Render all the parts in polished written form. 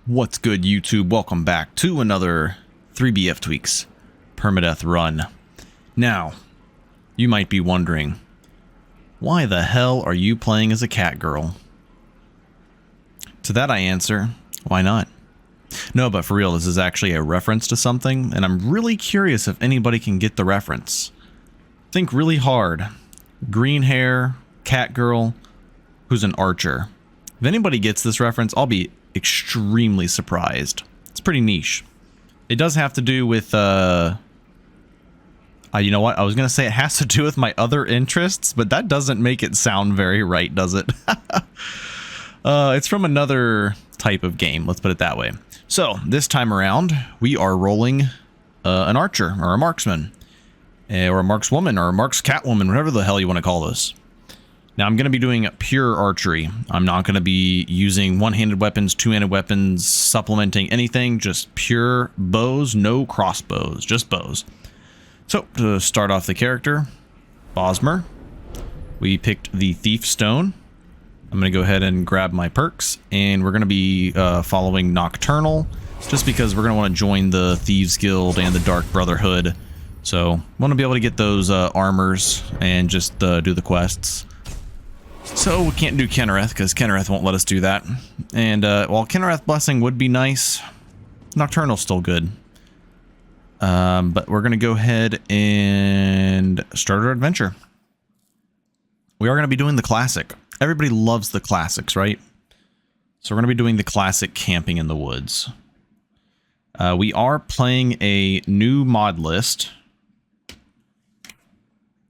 What's good, YouTube? Welcome back to another 3bfTweaks Permadeath run. Now, you might be wondering, why the hell are you playing as a cat girl? To that I answer, why not? No, but for real, this is actually a reference to something, and I'm really curious if anybody can get the reference. Think really hard. Green hair, cat girl, who's an archer. If anybody gets this reference, I'll be extremely surprised. It's pretty niche. It does have to do with, you know what? I was going to say it has to do with my other interests, but that doesn't make it sound very right, does it? It's from another type of game, let's put it that way. So, this time around, we are rolling an archer, or a marksman, or a markswoman, or a marks catwoman, whatever the hell you want to call this. Now, I'm going to be doing pure archery. I'm not going to be using one-handed weapons, two-handed weapons, supplementing anything, just pure bows, no crossbows, just bows. So, to start off the character, Bosmer, we picked the Thief Stone. I'm going to go ahead and grab my perks, and we're going to be following Nocturnal, just because we're going to want to join the Thieves Guild and the Dark Brotherhood. So, want to be able to get those armors and just do the quests. So, we can't do Kennereth, because Kennereth won't let us do that. And, while Kennereth Blessing would be nice, Nocturnal's still good. But we're going to go ahead and start our adventure. We are going to be doing the classic. Everybody loves the classics, right? So, we're going to be doing the classic camping in the woods. We are playing a new mod list.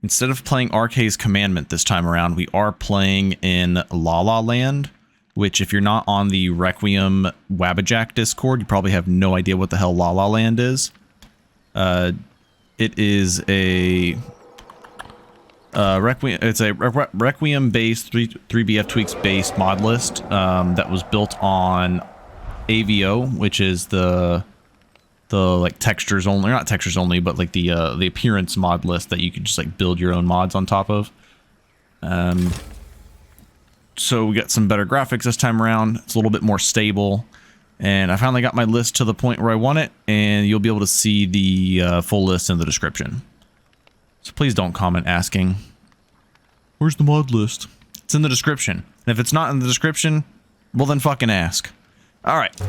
Instead of playing Arkay's Commandment this time around, we are playing in La La Land, which if you're not on the Requiem Wabbajack Discord, you probably have no idea what the hell La La Land is. It is a Requiem-based 3bfTweaks-based mod list that was built on AVO, which is the like textures only, not textures only, but like the appearance mod list that you can just like build your own mods on top of. So we got some better graphics this time around. It's a little bit more stable, and I finally got my list to the point where I want it, and you'll be able to see the full list in the description. So please don't comment asking, where's the mod list? It's in the description. And if it's not in the description, well then fucking ask. All right.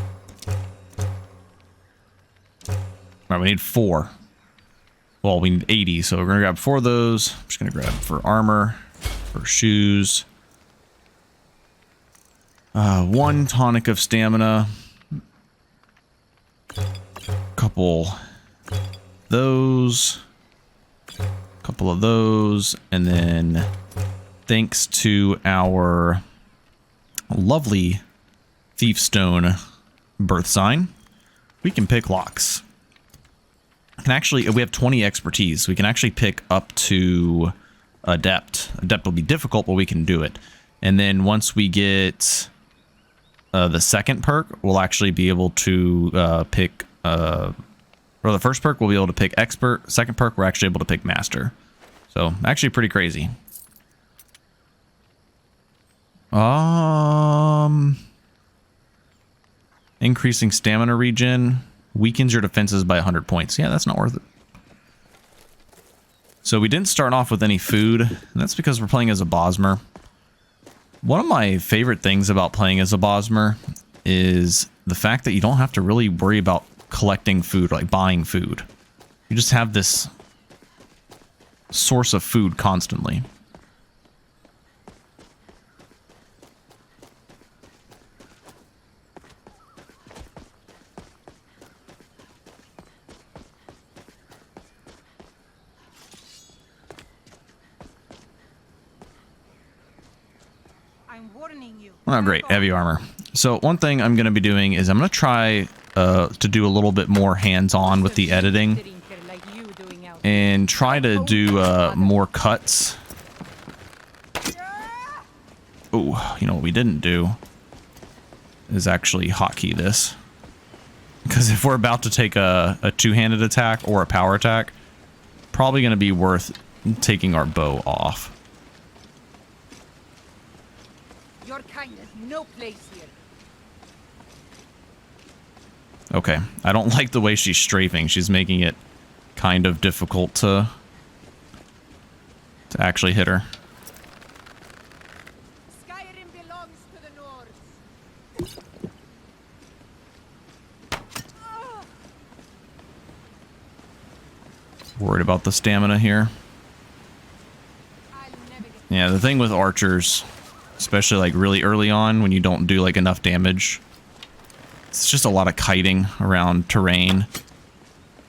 All right, we need 4. Well, we need 80, so we're going to grab 4 of those. I'm just going to grab for armor, for shoes. 1 tonic of stamina. Couple those. Couple of those. And then, thanks to our lovely Thief Stone birth sign, we can pick locks. Can actually, we have 20 expertise. We can actually pick up to Adept. Adept will be difficult, but we can do it. And then once we get the second perk, we'll actually be able to pick, or the first perk, we'll be able to pick Expert. Second perk, we're actually able to pick Master. So, actually pretty crazy. Increasing stamina regen. Weakens your defenses by 100 points. Yeah, that's not worth it. So we didn't start off with any food, and that's because we're playing as a Bosmer. One of my favorite things about playing as a Bosmer is the fact that you don't have to really worry about collecting food, like buying food. You just have this source of food constantly. Oh, great. Heavy armor. So one thing I'm going to be doing is I'm going to try to do a little bit more hands-on with the editing and try to do more cuts. Oh, you know what we didn't do is actually hotkey this. Because if we're about to take a two-handed attack or a power attack, probably going to be worth taking our bow off. Your kind has no place here. Okay, I don't like the way she's strafing. She's making it kind of difficult to actually hit her. Skyrim belongs to the North. Worried about the stamina here. Yeah, the thing with archers, especially like really early on when you don't do like enough damage, it's just a lot of kiting around terrain.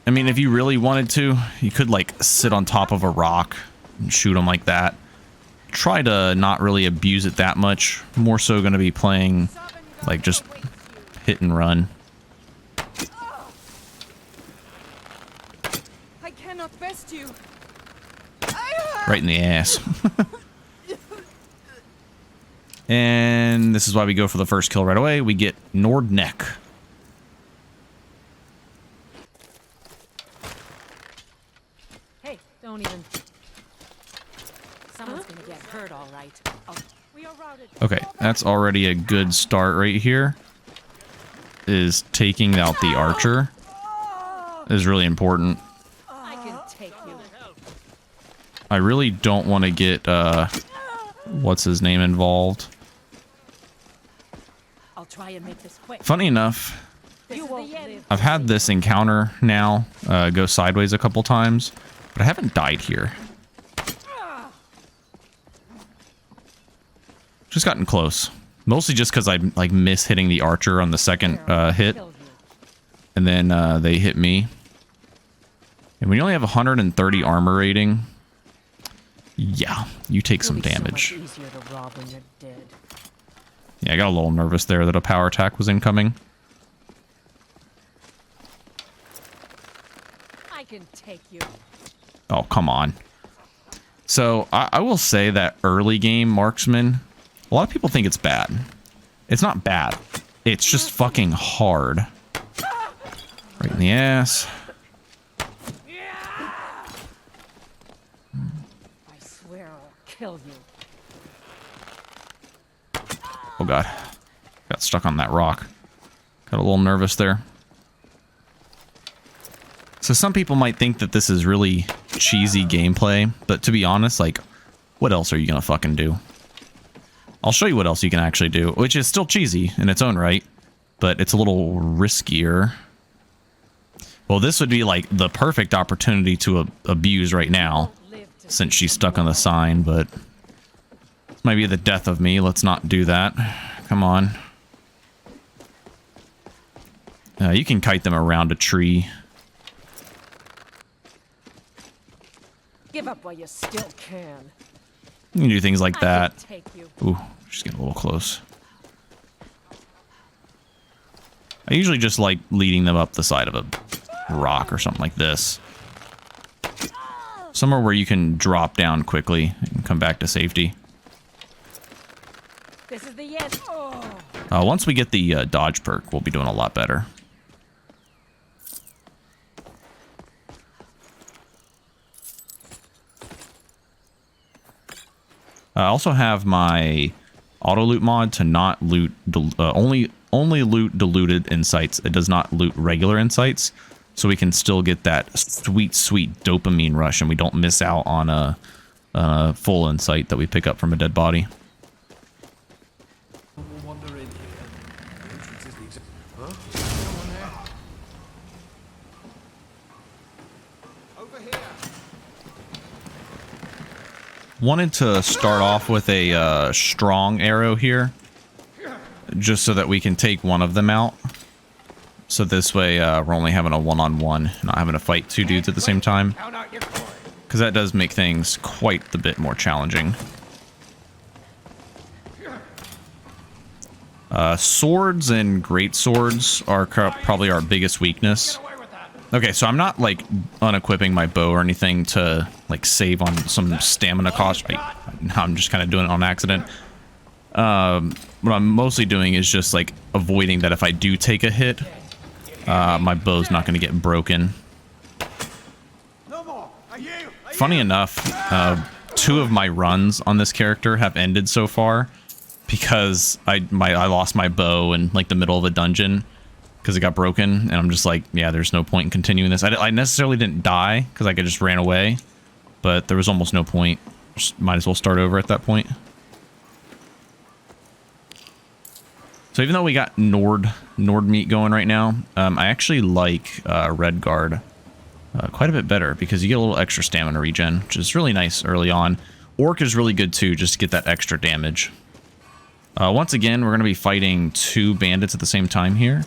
I mean, if you really wanted to, you could like sit on top of a rock and shoot them like that. Try to not really abuse it that much. More so going to be playing like just hit and run. I cannot best you. Right in the ass. And this is why we go for the first kill right away. We get Nord Neck. Hey, don't even. Someone's gonna get hurt, all right. Oh, we are routed. Okay, that's already a good start right here. Is taking out the archer is really important. I can take you. I really don't want to get what's his name involved. I'll try and make this quick. Funny enough, You won't live. I've had this encounter now go sideways a couple times, but I haven't died here. Just gotten close. Mostly just because I like miss hitting the archer on the second hit, and then they hit me. And when you only have 130 armor rating, yeah, you take some damage. So much easier to rob when you're dead. Yeah, I got a little nervous there that a power attack was incoming. I can take you. Oh, come on. So, I will say that early game Marksman, a lot of people think it's bad. It's not bad. It's just fucking hard. Right in the ass. I swear I'll kill you. Oh god. Got stuck on that rock. Got a little nervous there. So some people might think that this is really cheesy gameplay, but to be honest, like, what else are you gonna fucking do? I'll show you what else you can actually do, which is still cheesy in its own right, but it's a little riskier. Well, this would be like the perfect opportunity to abuse right now, since she's stuck on the sign, but this might be the death of me. Let's not do that. Come on. You can kite them around a tree. Give up while you still can. You can do things like that. I can take you. Ooh, she's getting a little close. I usually just like leading them up the side of a rock or something like this. Somewhere where you can drop down quickly and come back to safety. This is the end. Oh. Once we get the dodge perk, we'll be doing a lot better. I also have my auto loot mod to not loot only loot diluted insights. It does not loot regular insights, so we can still get that sweet dopamine rush, and we don't miss out on a full insight that we pick up from a dead body. Wanted to start off with a strong arrow here, just so that we can take one of them out. So this way we're only having a one-on-one, not having to fight two dudes at the same time, because that does make things quite a bit more challenging. Swords and great swords are probably our biggest weakness. Okay, so I'm not like unequipping my bow or anything to like save on some stamina cost. I'm just kind of doing it on accident. What I'm mostly doing is just like avoiding that if I do take a hit, my bow's not going to get broken. Funny enough, 2 of my runs on this character have ended so far because I lost my bow in like the middle of a dungeon. because it got broken, and I'm just like, yeah, there's no point in continuing this. I necessarily didn't die because I just ran away, but there was almost no point. Just might as well start over at that point. So even though we got Nord meat going right now, I actually like Redguard quite a bit better because you get a little extra stamina regen, which is really nice early on. Orc is really good too, just to get that extra damage. Once again, we're going to be fighting 2 bandits at the same time here.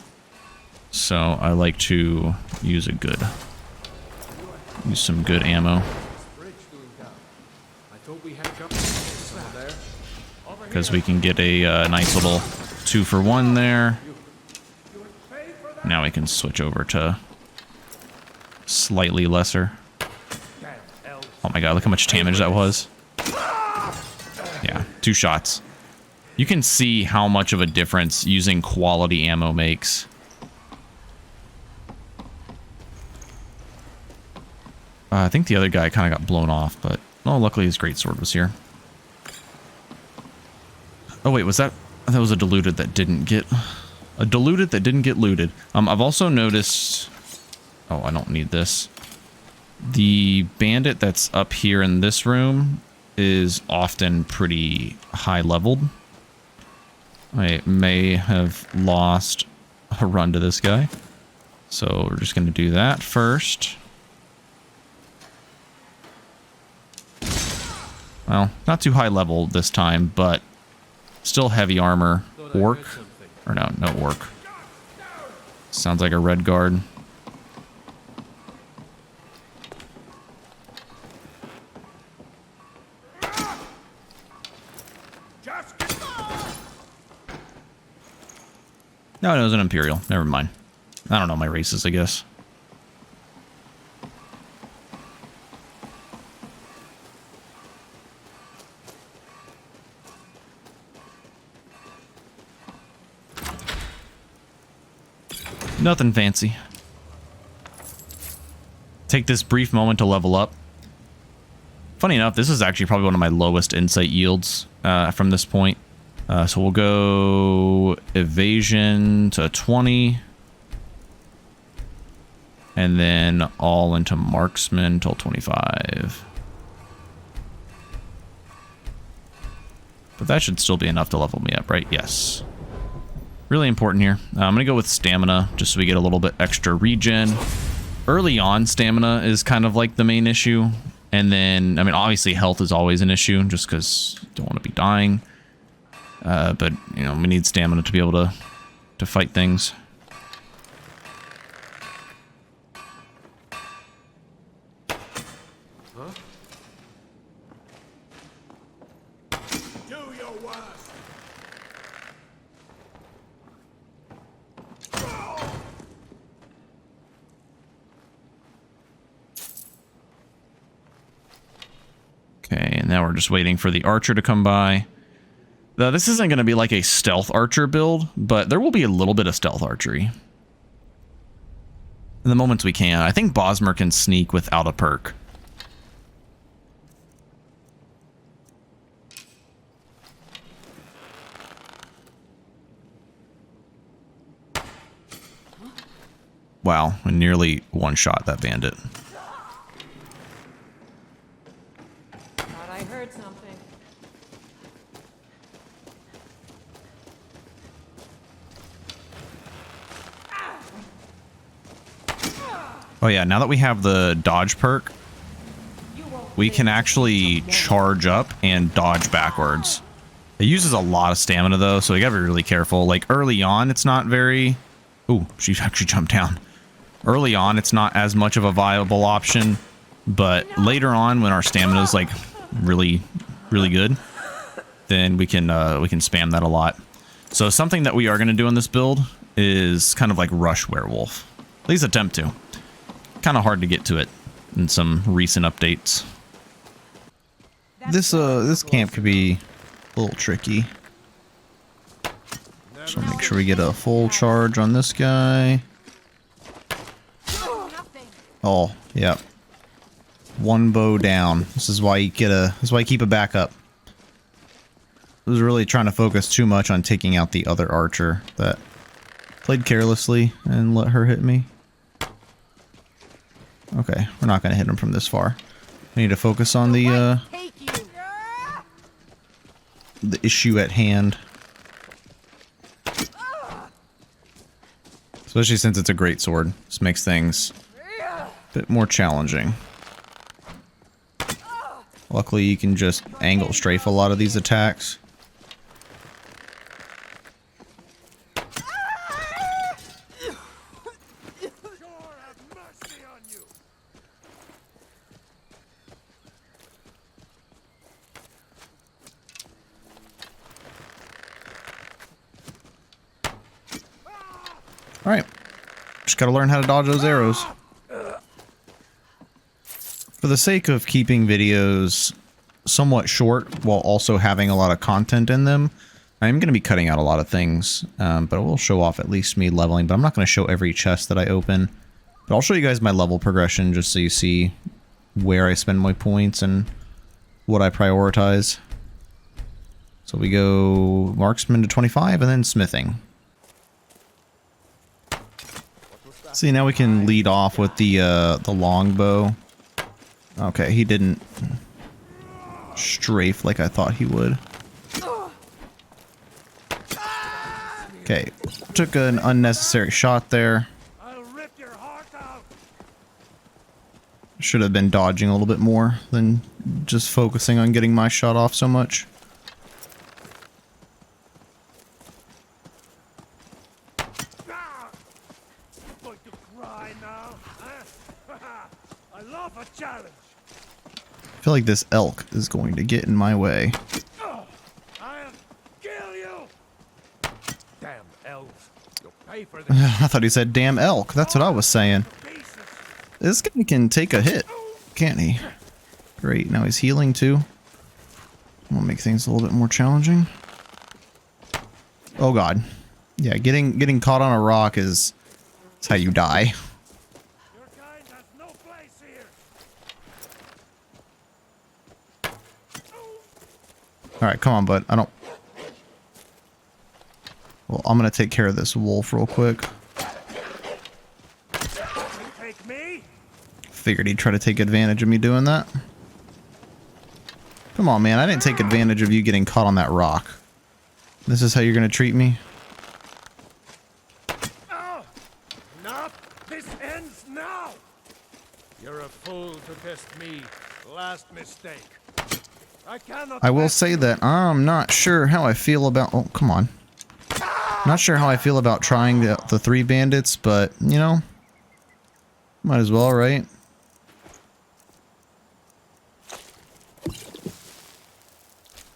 So I like to use some good ammo. Because we can get a nice little 2-for-1 there. Now we can switch over to slightly lesser. Oh my god, look how much damage that was. Yeah, 2 shots. You can see how much of a difference using quality ammo makes. I think the other guy kind of got blown off, but oh, luckily his greatsword was here. Oh wait, was that was a diluted that didn't get looted. I've also noticed. Oh, I don't need this. The bandit that's up here in this room is often pretty high leveled. I may have lost a run to this guy. So we're just going to do that first. Well, not too high level this time, but still heavy armor. Orc. Or no orc. Sounds like a Redguard. No, it was an Imperial. Never mind. I don't know my races, I guess. Nothing fancy. Take this brief moment to level up. Funny enough, this is actually probably one of my lowest insight yields from this point. So we'll go Evasion to 20. And then all into Marksman till 25. But that should still be enough to level me up, right? Yes. Really important here. I'm going to go with stamina, just so we get a little bit extra regen. Early on, stamina is kind of like the main issue. And then, I mean, obviously health is always an issue, just because you don't want to be dying. But, you know, we need stamina to be able to fight things. Okay, and now we're just waiting for the archer to come by. Now, this isn't going to be like a stealth archer build, but there will be a little bit of stealth archery. In the moments we can. I think Bosmer can sneak without a perk. Wow, I nearly one-shot that bandit. I heard something. Oh yeah, now that we have the dodge perk, we can actually charge up and dodge backwards. It uses a lot of stamina though, so you gotta be really careful. Like early on, it's not very... Ooh, she actually jumped down. Early on, it's not as much of a viable option, but later on, when our stamina is like really good, then we can spam that a lot. So something that we are going to do in this build is kind of like rush werewolf. At least attempt to. Kind of hard to get to it in some recent updates. This camp could be a little tricky. So make sure we get a full charge on this guy. Oh, yeah. One bow down. This is why you get this is why you keep a backup. I was really trying to focus too much on taking out the other archer that Played carelessly and let her hit me. Okay, we're not gonna hit him from this far. I need to focus on the issue at hand. Especially since it's a great sword. This makes things a bit more challenging. Luckily, you can just angle strafe a lot of these attacks. Alright. Just gotta learn how to dodge those arrows. For the sake of keeping videos somewhat short while also having a lot of content in them, I am going to be cutting out a lot of things, but I will show off at least me leveling, but I'm not going to show every chest that I open. But I'll show you guys my level progression just so you see where I spend my points and what I prioritize. So we go Marksman to 25 and then Smithing. See, now we can lead off with the longbow. Okay, he didn't strafe like I thought he would. Okay, took an unnecessary shot there. Should have been dodging a little bit more than just focusing on getting my shot off so much. I feel like this elk is going to get in my way. I'll kill you. Damn elves. You'll pay for this. I thought he said damn elk. That's what I was saying. This guy can take a hit, can't he? Great, now he's healing too. We'll make things a little bit more challenging. Oh god. Yeah, getting caught on a rock is how you die. Your kind has no place here. Alright, come on, bud. I don't... Well, I'm gonna take care of this wolf real quick. Take me? Figured he'd try to take advantage of me doing that. Come on, man. I didn't take advantage of you getting caught on that rock. This is how you're gonna treat me? Not this ends now. You're a fool to test me. Last mistake. I will say that I'm not sure how I feel about... Oh, come on. Not sure how I feel about trying the 3 bandits, but, you know, might as well, right?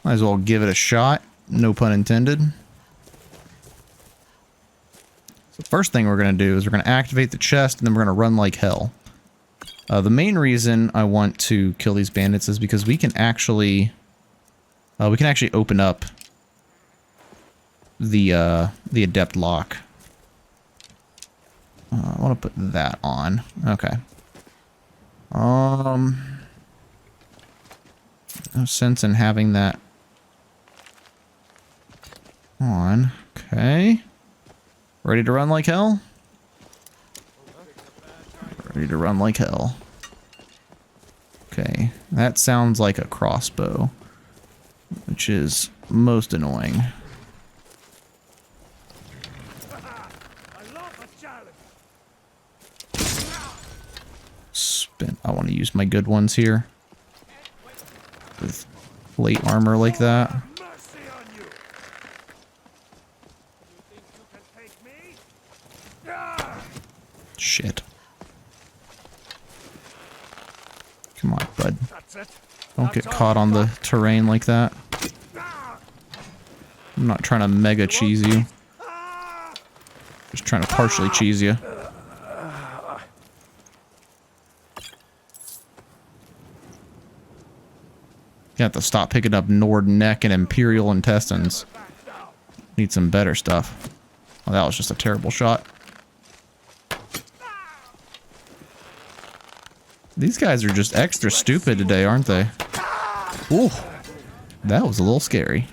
Might as well give it a shot. No pun intended. So first thing we're going to do is we're going to activate the chest, and then we're going to run like hell. The main reason I want to kill these bandits is because we can actually open up the adept lock. I want to put that on. Okay. No sense in having that on. Okay. Ready to run like hell? Ready to run like hell. Okay, that sounds like a crossbow, which is most annoying. I want to use my good ones here with plate armor like that. Shit. Come on, bud. Don't get caught on the terrain like that. I'm not trying to mega cheese you. Just trying to partially cheese you. You have to stop picking up Nord neck and Imperial intestines. Need some better stuff. Oh, that was just a terrible shot. These guys are just extra stupid today, aren't they? Ooh, that was a little scary.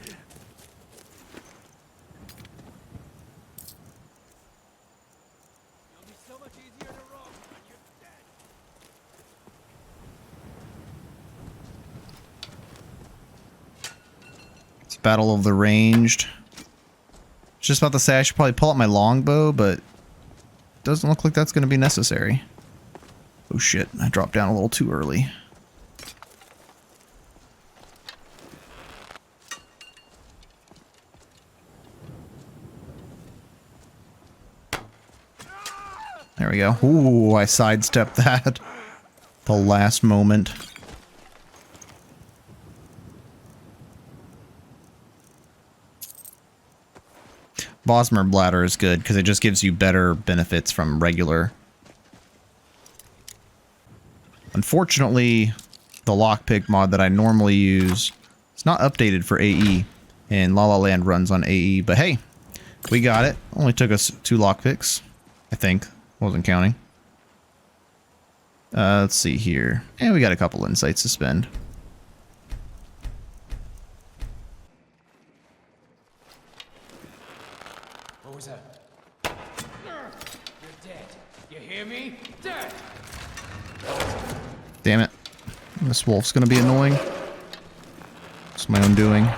It's Battle of the Ranged. Just about to say I should probably pull out my longbow, but doesn't look like that's going to be necessary. Oh shit, I dropped down a little too early. There we go. Ooh, I sidestepped that. The last moment. Bosmer bladder is good because it just gives you better benefits from regular. Unfortunately, the lockpick mod that I normally use is not updated for AE, and La La Land runs on AE, but hey, we got it. Only took us 2 lockpicks, I think. Wasn't counting. Let's see here. And we got a couple insights to spend. What was that? You're dead. You hear me? Dead. Damn it. This wolf's gonna be annoying. It's my own doing.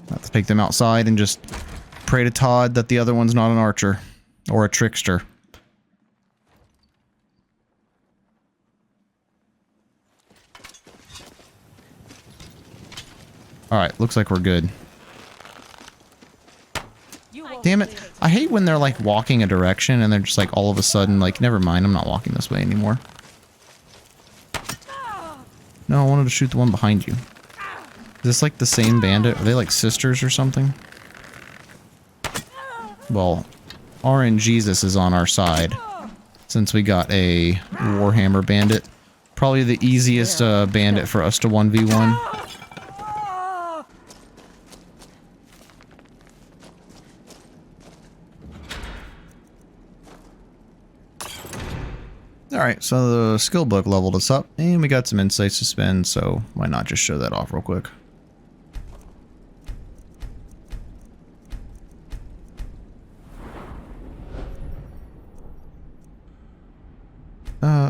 Let's take them outside and just pray to Todd that the other one's not an archer or a trickster. Alright, looks like we're good. Damn it. I hate when they're like walking a direction and they're just like all of a sudden like, never mind, I'm not walking this way anymore. No, I wanted to shoot the one behind you. Is this like the same bandit? Are they like sisters or something? Well, RNGesus is on our side since we got a Warhammer bandit. Probably the easiest bandit for us to 1v1. Alright, so the skill book leveled us up, and we got some insights to spend, so why not just show that off real quick.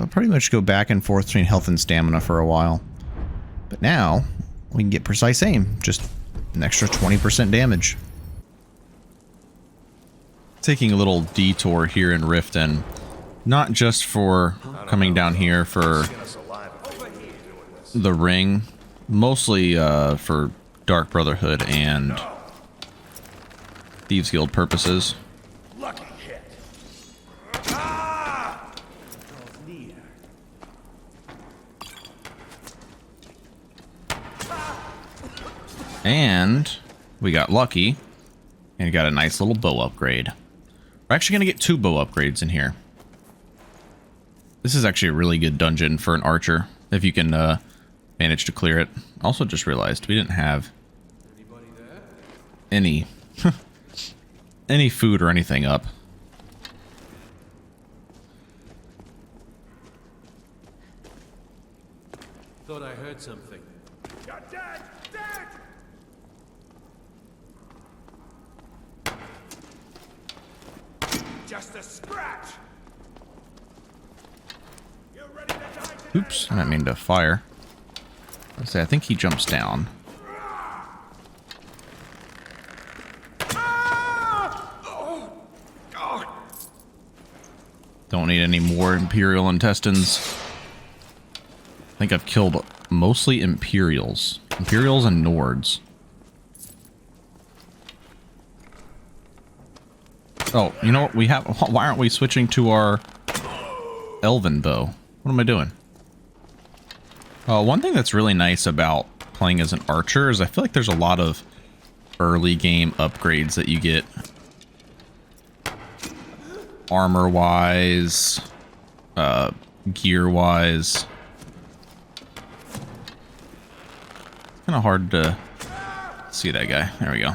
Pretty much go back and forth between health and stamina for a while. But now, we can get precise aim, just an extra 20% damage. Taking a little detour here in Riften. Not just for coming down here for the ring, mostly for Dark Brotherhood and Thieves Guild purposes. Lucky hit. And we got lucky and got a nice little bow upgrade. We're actually going to get 2 bow upgrades in here. This is actually a really good dungeon for an archer, if you can manage to clear it. Also just realized we didn't have any any food or anything up. Thought I heard something. You're dead! Dead! Just a scratch! You ready to die today? Oops, I didn't mean to fire. Let's say I think he jumps down. Don't need any more Imperial intestines. I think I've killed mostly Imperials. Imperials and Nords. Oh, you know what? We have. Why aren't we switching to our Elven bow? What am I doing? One thing that's really nice about playing as an archer is I feel like there's a lot of early game upgrades that you get. Armor-wise, gear-wise. Kind of hard to see that guy. There we go.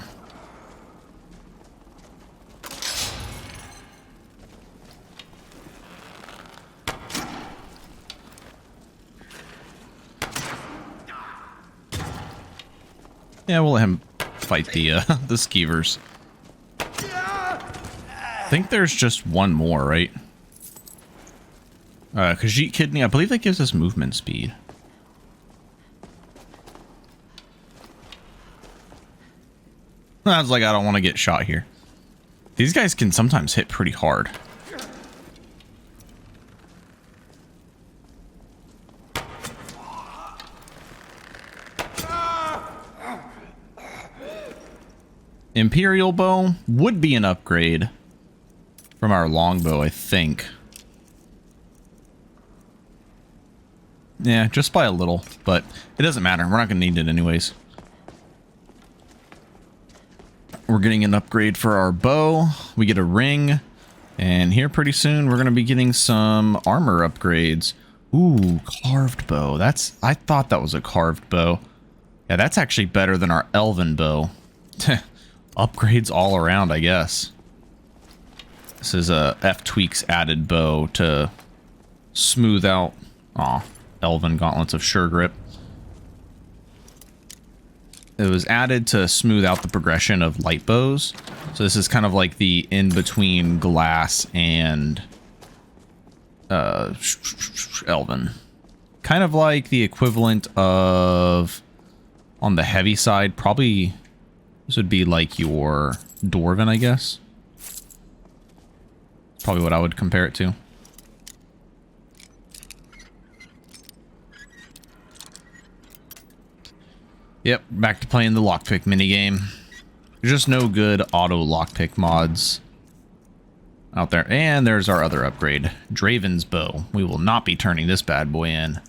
Yeah, we'll let him fight the skeevers. think there's just one more, right? Khajiit Kidney, I believe that gives us movement speed. I was like, I don't want to get shot here. These guys can sometimes hit pretty hard. Imperial bow would be an upgrade from our longbow, I think. Yeah, just by a little, but it doesn't matter. We're not going to need it anyways. We're getting an upgrade for our bow. We get a ring. And here pretty soon, we're going to be getting some armor upgrades. Ooh, carved bow. I thought that was a carved bow. Yeah, that's actually better than our elven bow. Upgrades all around, I guess. This is a Ep1 added bow to smooth out elven gauntlets of sure grip. It was added to smooth out the progression of light bows. So this is kind of like the in-between glass and elven. Kind of like the equivalent of, on the heavy side, probably this would be like your Dwarven, I guess. Probably what I would compare it to. Yep, back to playing the lockpick minigame. There's just no good auto lockpick mods out there. And there's our other upgrade, Draven's Bow. We will not be turning this bad boy in.